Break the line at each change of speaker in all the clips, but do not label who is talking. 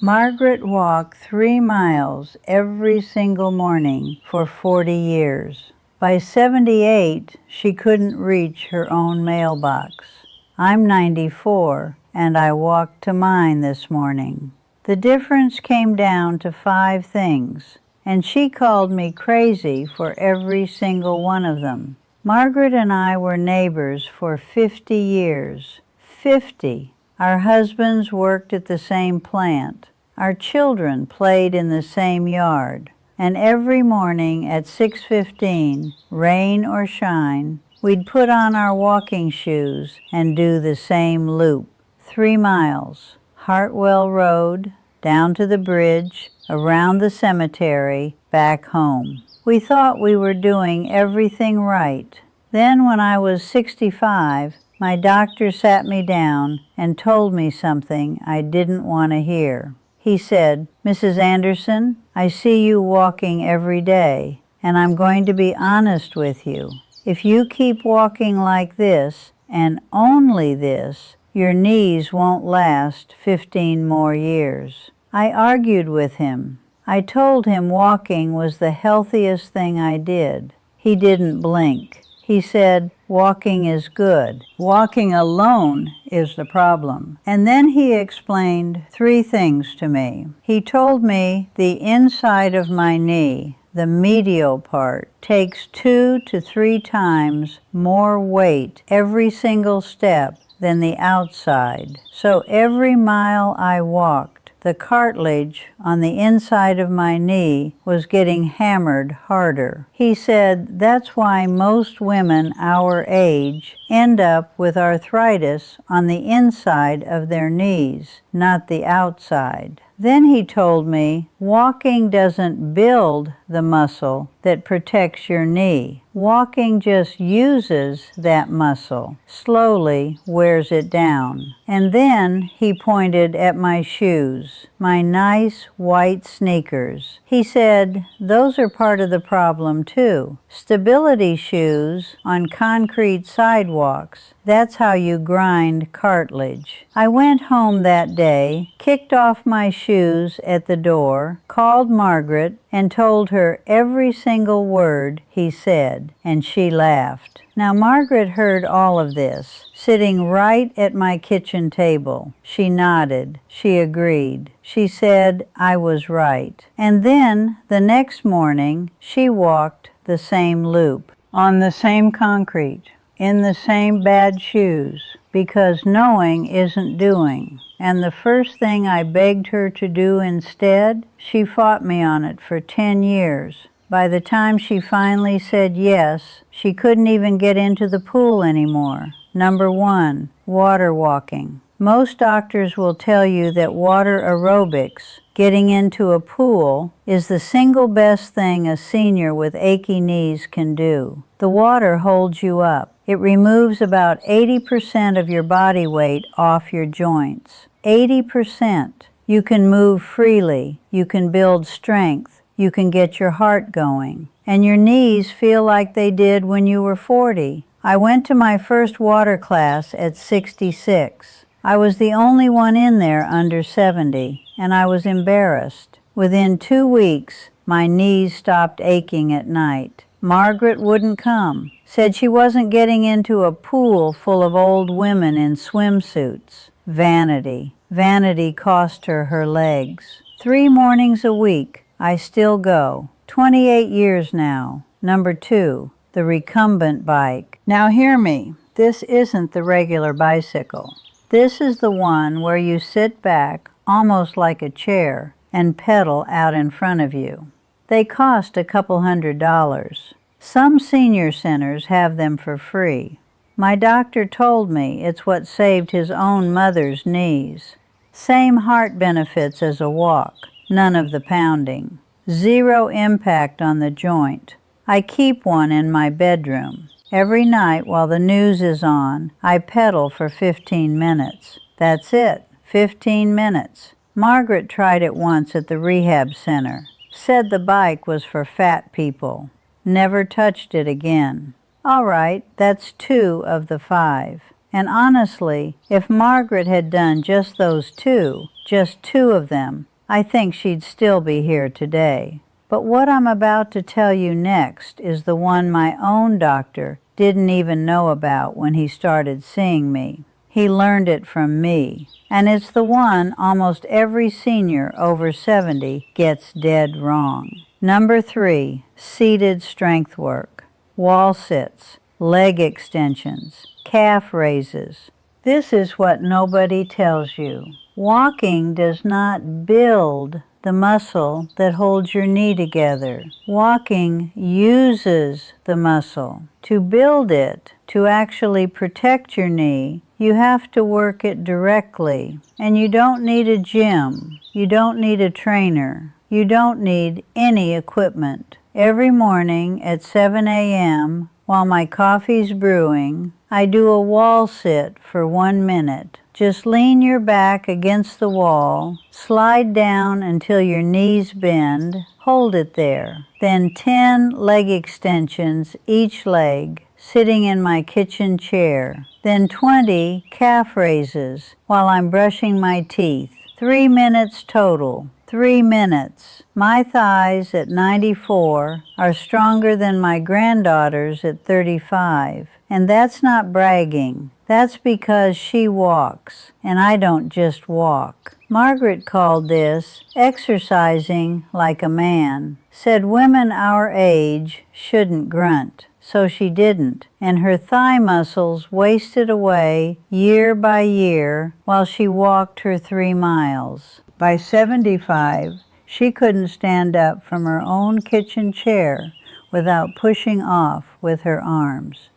Margaret walked 3 miles every single morning for 40 years. By 78, she couldn't reach her own mailbox. I'm 94, and I walked to mine this morning. The difference came down to 5 things, and she called me crazy for every single one of them. Margaret and I were neighbors for 50 years. 50! Our husbands worked at the same plant. Our children played in the same yard. And every morning at 6:15, rain or shine, we'd put on our walking shoes and do the same loop. 3 miles. Hartwell Road, down to the bridge, around the cemetery, back home. We thought we were doing everything right. Then when I was 65, my doctor sat me down and told me something I didn't want to hear. He said, "Mrs. Anderson, I see you walking every day, and I'm going to be honest with you. If you keep walking like this, and only this, your knees won't last 15 more years." I argued with him. I told him walking was the healthiest thing I did. He didn't blink. He said, "Walking is good. Walking alone is the problem." And then he explained 3 things to me. He told me the inside of my knee, the medial part, takes 2 to 3 times more weight every single step than the outside. So every mile I walked, the cartilage on the inside of my knee was getting hammered harder. He said that's why most women our age end up with arthritis on the inside of their knees, not the outside. Then he told me walking doesn't build the muscle that protects your knee. Walking just uses that muscle, slowly wears it down. And then he pointed at my shoes, my nice white sneakers. He said, "Those are part of the problem too. Stability shoes on concrete sidewalks, that's how you grind cartilage." I went home that day, kicked off my shoes at the door, called Margaret, and told her every single word he said, and she laughed. Now Margaret heard all of this, sitting right at my kitchen table. She nodded. She agreed. She said I was right. And then, the next morning, she walked the same loop, on the same concrete, in the same bad shoes, because knowing isn't doing. And the first thing I begged her to do instead, she fought me on it for 10 years. By the time she finally said yes, she couldn't even get into the pool anymore. Number 1, water walking. Most doctors will tell you that water aerobics, getting into a pool, is the single best thing a senior with achy knees can do. The water holds you up. It removes about 80% of your body weight off your joints. 80%. You can move freely. You can build strength. You can get your heart going. And your knees feel like they did when you were 40. I went to my first water class at 66. I was the only one in there under 70, and I was embarrassed. Within 2 weeks, my knees stopped aching at night. Margaret wouldn't come. Said she wasn't getting into a pool full of old women in swimsuits. Vanity. Vanity cost her her legs. 3 mornings a week. I still go. 28 years now. Number 2, the recumbent bike. Now hear me. This isn't the regular bicycle. This is the one where you sit back, almost like a chair, and pedal out in front of you. They cost a couple $100. Some senior centers have them for free. My doctor told me it's what saved his own mother's knees. Same heart benefits as a walk, none of the pounding. 0 impact on the joint. I keep one in my bedroom. Every night while the news is on, I pedal for 15 minutes. That's it, 15 minutes. Margaret tried it once at the rehab center. Said the bike was for fat people. Never touched it again. All right, that's 2 of the 5. And honestly, if Margaret had done just two of them, I think she'd still be here today. But what I'm about to tell you next is the one my own doctor didn't even know about when he started seeing me. He learned it from me, and it's the one almost every senior over 70 gets dead wrong. Number 3, seated strength work, wall sits, leg extensions, calf raises. This is what nobody tells you. Walking does not build the muscle that holds your knee together. Walking uses the muscle. To build it, to actually protect your knee, you have to work it directly. And you don't need a gym. You don't need a trainer. You don't need any equipment. Every morning at 7 a.m., while my coffee's brewing, I do a wall sit for 1 minute. Just lean your back against the wall, slide down until your knees bend, hold it there. Then 10 leg extensions each leg, sitting in my kitchen chair. Then 20 calf raises while I'm brushing my teeth. 3 minutes total. 3 minutes. My thighs at 94 are stronger than my granddaughter's at 35. And that's not bragging. That's because she walks, and I don't just walk. Margaret called this exercising like a man, said women our age shouldn't grunt. So she didn't, and her thigh muscles wasted away year by year while she walked her 3 miles. By 75, she couldn't stand up from her own kitchen chair without pushing off with her arms.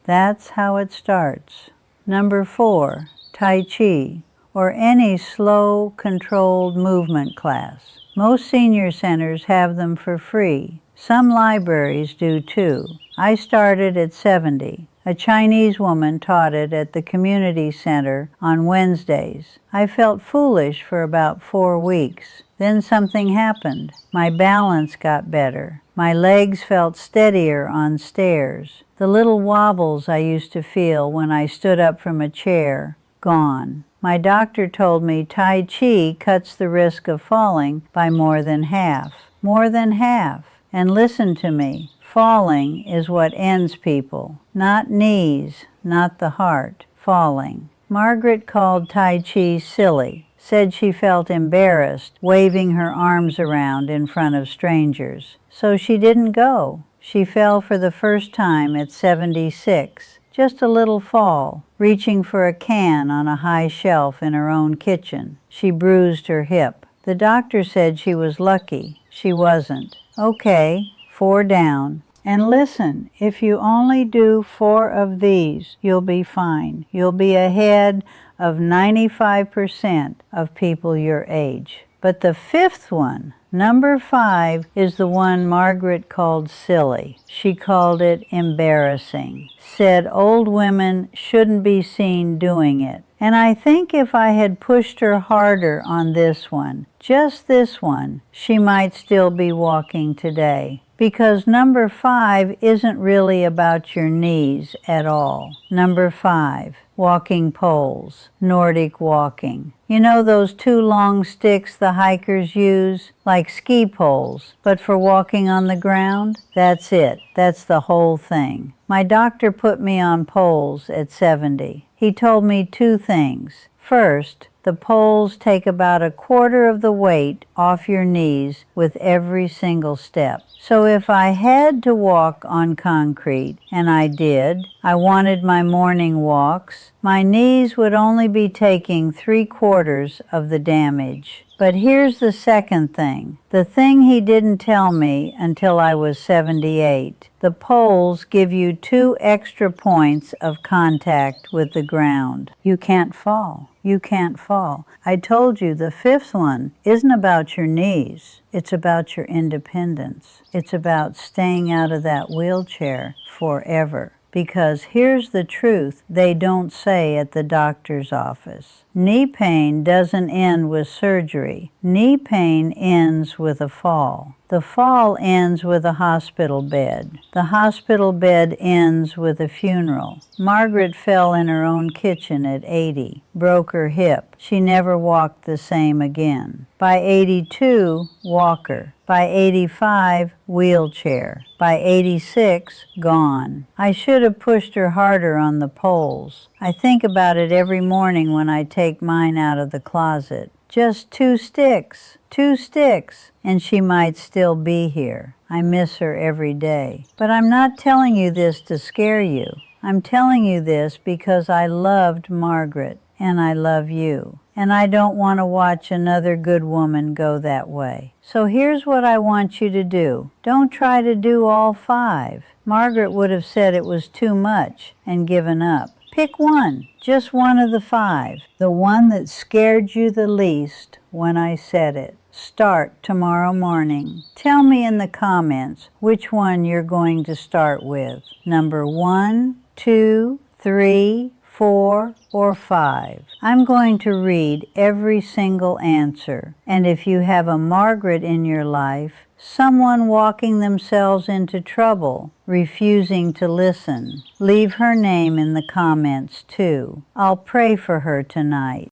That's how it starts. Number 4, Tai Chi, or any slow, controlled movement class. Most senior centers have them for free. Some libraries do too. I started at 70. A Chinese woman taught it at the community center on Wednesdays. I felt foolish for about 4 weeks. Then something happened. My balance got better. My legs felt steadier on stairs. The little wobbles I used to feel when I stood up from a chair, gone. My doctor told me Tai Chi cuts the risk of falling by more than half. More than half. And listen to me. Falling is what ends people. Not knees, not the heart. Falling. Margaret called Tai Chi silly. Said she felt embarrassed waving her arms around in front of strangers. So she didn't go. She fell for the first time at 76. Just a little fall, reaching for a can on a high shelf in her own kitchen. She bruised her hip. The doctor said she was lucky. She wasn't. Okay, 4 down. And listen, if you only do 4 of these, you'll be fine. You'll be ahead of 95% of people your age. But the 5th one, number 5, is the one Margaret called silly. She called it embarrassing. Said old women shouldn't be seen doing it. And I think if I had pushed her harder on this one, just this one, she might still be walking today. Because number 5 isn't really about your knees at all. Number 5, walking poles, Nordic walking. You know those 2 long sticks the hikers use, like ski poles, but for walking on the ground? That's it. That's the whole thing. My doctor put me on poles at 70. He told me 2 things. First, the poles take about 1/4 of the weight off your knees with every single step. So if I had to walk on concrete, and I did, I wanted my morning walks, my knees would only be taking 3/4 of the damage. But here's the second thing. The thing he didn't tell me until I was 78. The poles give you 2 extra points of contact with the ground. You can't fall. You can't fall. I told you the 5th one isn't about your knees. It's about your independence. It's about staying out of that wheelchair forever. Because here's the truth they don't say at the doctor's office. Knee pain doesn't end with surgery. Knee pain ends with a fall. The fall ends with a hospital bed. The hospital bed ends with a funeral. Margaret fell in her own kitchen at 80, broke her hip. She never walked the same again. By 82, walker. By 85, wheelchair. By 86, gone. I should have pushed her harder on the poles. I think about it every morning when I take mine out of the closet. Just 2 sticks, 2 sticks, and she might still be here. I miss her every day. But I'm not telling you this to scare you. I'm telling you this because I loved Margaret, and I love you. And I don't want to watch another good woman go that way. So here's what I want you to do. Don't try to do all 5. Margaret would have said it was too much and given up. Pick one, just one of the 5, the one that scared you the least when I said it. Start tomorrow morning. Tell me in the comments which one you're going to start with. Number 1, 2, 3, 4, or 5. I'm going to read every single answer. And if you have a Margaret in your life, someone walking themselves into trouble, refusing to listen, leave her name in the comments too. I'll pray for her tonight.